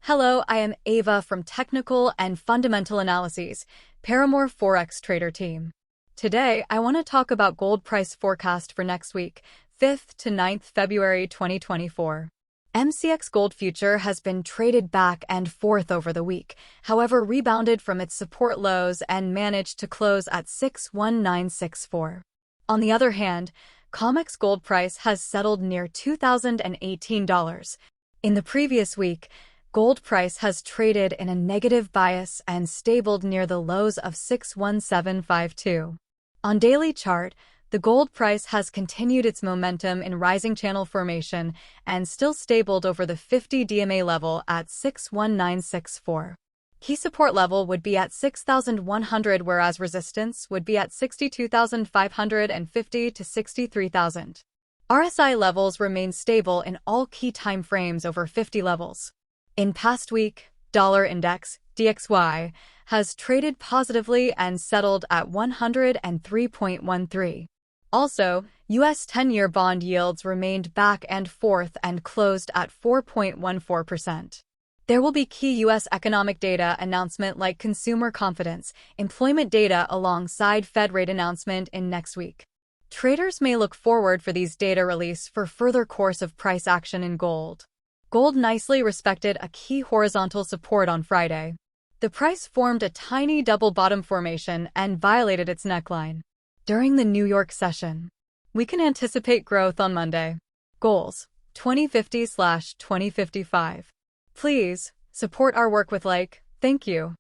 Hello, I am Ava from Technical and Fundamental Analyses, Paramour Forex Trader Team. Today, I want to talk about gold price forecast for next week, 5th to 9th February 2024. MCX Gold Future has been traded back and forth over the week, however rebounded from its support lows and managed to close at 61964. On the other hand, COMEX gold price has settled near $2,018. In the previous week, gold price has traded in a negative bias and stabled near the lows of 61752. On daily chart, the gold price has continued its momentum in rising channel formation and still stabled over the 50 DMA level at 61964. Key support level would be at 6,100, whereas resistance would be at 62,550 to 63,000. RSI levels remain stable in all key time frames over 50 levels. In past week, dollar index, DXY, has traded positively and settled at 103.13. Also, U.S. 10-year bond yields remained back and forth and closed at 4.14%. There will be key U.S. economic data announcement like consumer confidence, employment data alongside Fed rate announcement in next week. Traders may look forward for these data release for further course of price action in gold. Gold nicely respected a key horizontal support on Friday. The price formed a tiny double bottom formation and violated its neckline. During the New York session, we can anticipate growth on Monday. Goals 2050/2055. Please support our work with like. Thank you.